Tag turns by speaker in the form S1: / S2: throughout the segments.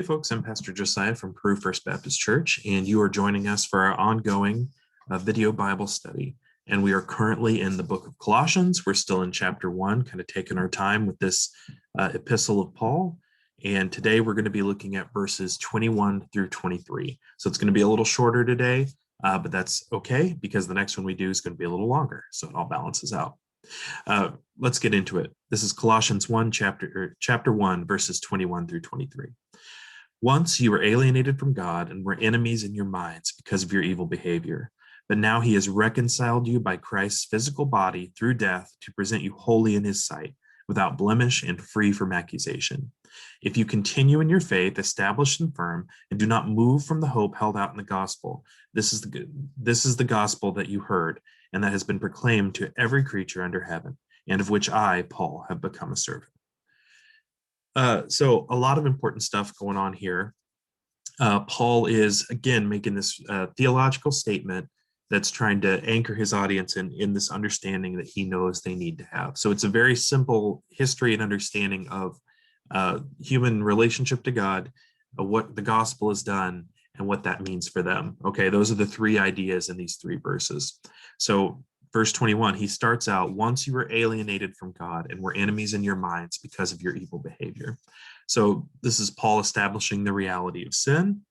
S1: Hey folks, I'm Pastor Josiah from Peru First Baptist Church, and you are joining us for our ongoing video Bible study. And we are currently in the book of Colossians. We're still in chapter 1, kind of taking our time with this epistle of Paul. And today we're going to be looking at verses 21 through 23. So it's going to be a little shorter today, but that's okay because the next one we do is going to be a little longer. So it all balances out. Let's get into it. This is Colossians 1, chapter 1, verses 21 through 23. Once you were alienated from God and were enemies in your minds because of your evil behavior. But now he has reconciled you by Christ's physical body through death to present you holy in his sight, without blemish and free from accusation. If you continue in your faith, established and firm, and do not move from the hope held out in the gospel, this is the gospel that you heard, and that has been proclaimed to every creature under heaven, and of which I, Paul, have become a servant. So a lot of important stuff going on here. Paul is, again, making this theological statement that's trying to anchor his audience in this understanding that he knows they need to have. So it's a very simple history and understanding of human relationship to God, what the gospel has done, and what that means for them. Okay, those are the three ideas in these three verses. So verse 21, he starts out, once you were alienated from God and were enemies in your minds because of your evil behavior. So this is Paul establishing the reality of sin.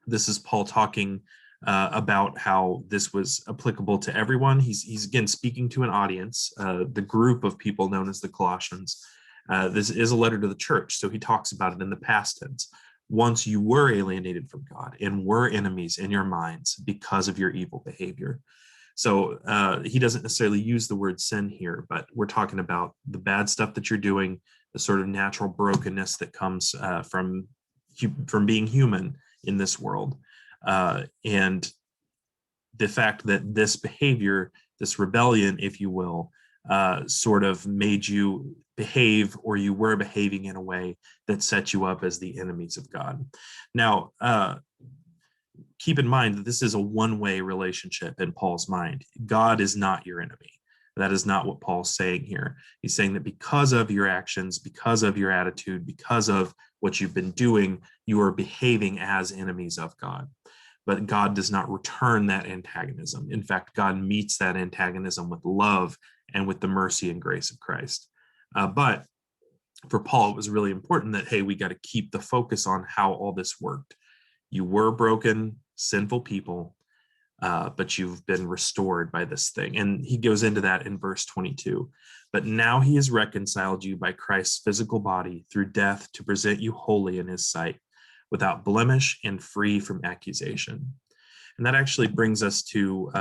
S1: This is Paul talking about how this was applicable to everyone. He's again speaking to an audience, the group of people known as the Colossians. This is a letter to the church, so he talks about it in the past tense. Once you were alienated from God and were enemies in your minds because of your evil behavior. So he doesn't necessarily use the word sin here, but we're talking about the bad stuff that you're doing, the sort of natural brokenness that comes from being human in this world. And the fact that this behavior, this rebellion, if you will, sort of made you behave, or you were behaving in a way that set you up as the enemies of God. Now, keep in mind that this is a one-way relationship in Paul's mind. God is not your enemy. That is not what Paul's saying here. He's saying that because of your actions, because of your attitude, because of what you've been doing, you are behaving as enemies of God. But God does not return that antagonism. In fact, God meets that antagonism with love and with the mercy and grace of Christ. But for Paul, it was really important that, hey, we got to keep the focus on how all this worked. You were broken, sinful people, but you've been restored by this thing. And he goes into that in verse 22. But now he has reconciled you by Christ's physical body through death to present you holy in his sight, without blemish and free from accusation. And that actually brings us to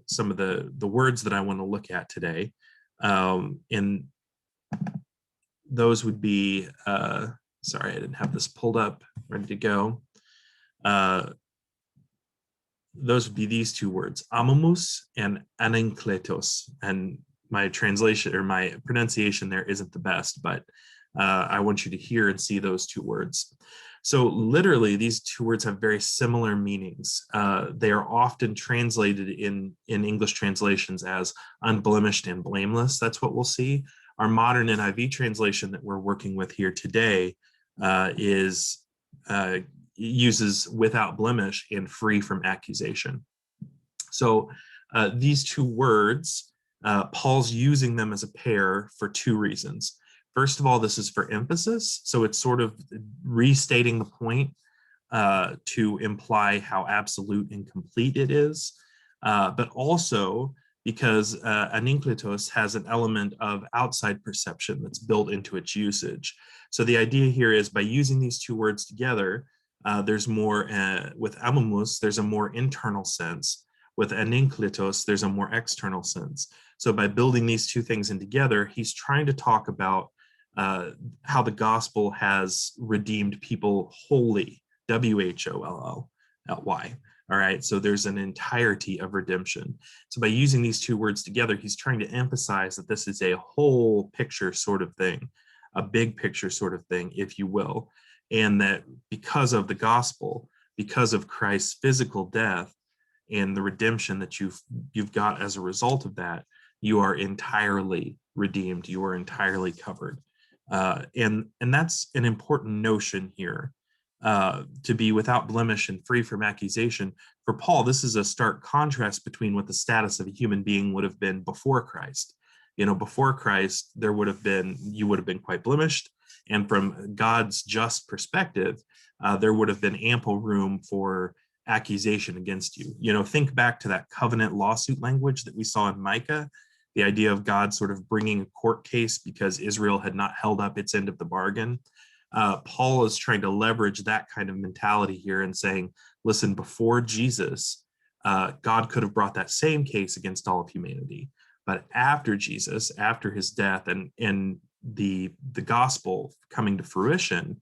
S1: some of the words that I want to look at today. And those would be, sorry, I didn't have this pulled up, ready to go. Those would be these two words, amamus and aninkletos. And my translation or my pronunciation there isn't the best, but I want you to hear and see those two words. So literally, these two words have very similar meanings. They are often translated in English translations as unblemished and blameless. That's what we'll see. Our modern NIV translation that we're working with here today uses without blemish and free from accusation. So these two words, Paul's using them as a pair for two reasons. First of all, this is for emphasis. So it's sort of restating the point to imply how absolute and complete it is, but also because aninkletos has an element of outside perception that's built into its usage. So the idea here is by using these two words together, there's more, with amamus, there's a more internal sense. With aninkletos, there's a more external sense. So by building these two things in together, he's trying to talk about how the gospel has redeemed people wholly, WHOLLY. All right, so there's an entirety of redemption. So by using these two words together, he's trying to emphasize that this is a whole picture sort of thing, a big picture sort of thing, if you will. And that because of the gospel, because of Christ's physical death and the redemption that you've got as a result of that, you are entirely redeemed. You are entirely covered. And that's an important notion here. to be without blemish and free from accusation. For Paul, this is a stark contrast between what the status of a human being would have been before Christ. Before Christ, you would have been quite blemished. And from God's just perspective, there would have been ample room for accusation against you. Think back to that covenant lawsuit language that we saw in Micah, the idea of God sort of bringing a court case because Israel had not held up its end of the bargain. Paul is trying to leverage that kind of mentality here and saying, listen, before Jesus, God could have brought that same case against all of humanity. But after Jesus, after his death and the gospel coming to fruition,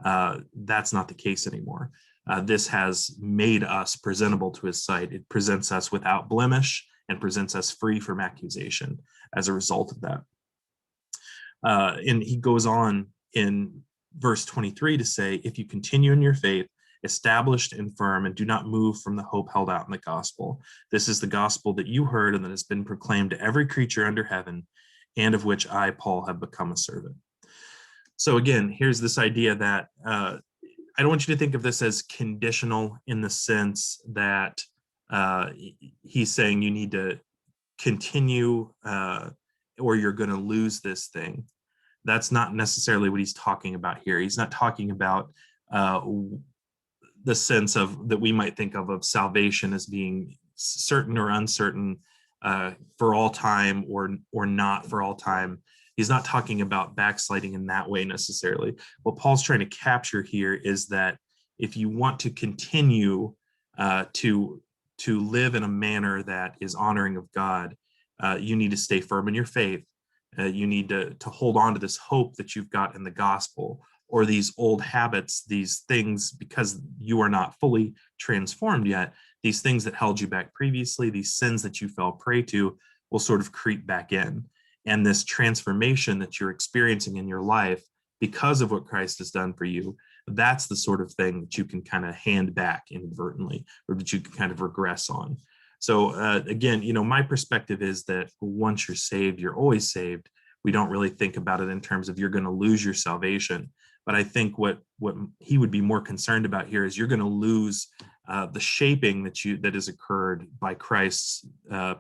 S1: that's not the case anymore. This has made us presentable to his sight. It presents us without blemish and presents us free from accusation as a result of that. And he goes on in verse 23 to say, if you continue in your faith, established and firm, and do not move from the hope held out in the gospel. This is the gospel that you heard and that has been proclaimed to every creature under heaven, and of which I, Paul, have become a servant. So again, here's this idea that I don't want you to think of this as conditional in the sense that he's saying you need to continue or you're going to lose this thing. That's not necessarily what he's talking about here. He's not talking about the sense of that we might think of salvation as being certain or uncertain for all time or not for all time. He's not talking about backsliding in that way necessarily. What Paul's trying to capture here is that if you want to continue to live in a manner that is honoring of God, you need to stay firm in your faith. You need to hold on to this hope that you've got in the gospel, or these old habits, these things, because you are not fully transformed yet, these things that held you back previously, these sins that you fell prey to will sort of creep back in. And this transformation that you're experiencing in your life because of what Christ has done for you, that's the sort of thing that you can kind of hand back inadvertently, or that you can kind of regress on. So again, my perspective is that once you're saved, you're always saved. We don't really think about it in terms of you're going to lose your salvation. But I think what he would be more concerned about here is you're going to lose the shaping that has occurred by Christ's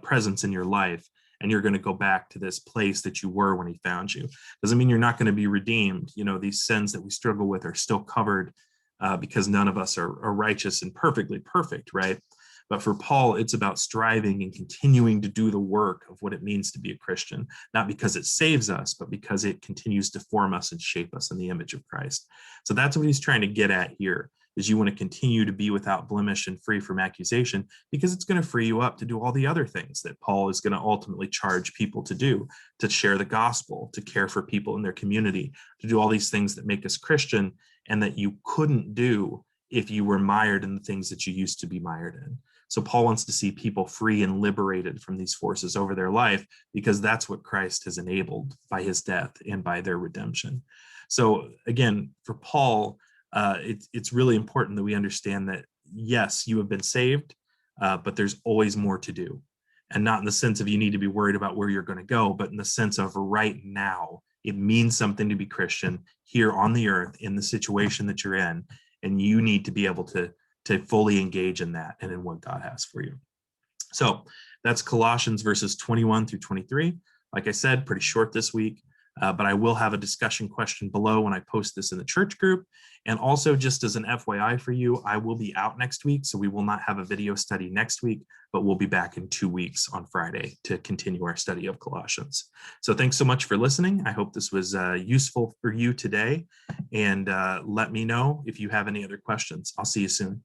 S1: presence in your life, and you're going to go back to this place that you were when he found you. Doesn't mean you're not going to be redeemed. These sins that we struggle with are still covered because none of us are righteous and perfectly perfect, right? But for Paul, it's about striving and continuing to do the work of what it means to be a Christian, not because it saves us, but because it continues to form us and shape us in the image of Christ. So that's what he's trying to get at here, is you want to continue to be without blemish and free from accusation, because it's going to free you up to do all the other things that Paul is going to ultimately charge people to do, to share the gospel, to care for people in their community, to do all these things that make us Christian and that you couldn't do if you were mired in the things that you used to be mired in. So Paul wants to see people free and liberated from these forces over their life, because that's what Christ has enabled by his death and by their redemption. So again, for Paul, it's really important that we understand that, yes, you have been saved, but there's always more to do. And not in the sense of you need to be worried about where you're going to go, but in the sense of right now, it means something to be Christian here on the earth in the situation that you're in. And you need to be able to fully engage in that and in what God has for you. So that's Colossians verses 21 through 23. Like I said, pretty short this week, but I will have a discussion question below when I post this in the church group. And also, just as an FYI for you, I will be out next week, so we will not have a video study next week, but we'll be back in 2 weeks on Friday to continue our study of Colossians. So thanks so much for listening. I hope this was useful for you today, and let me know if you have any other questions. I'll see you soon.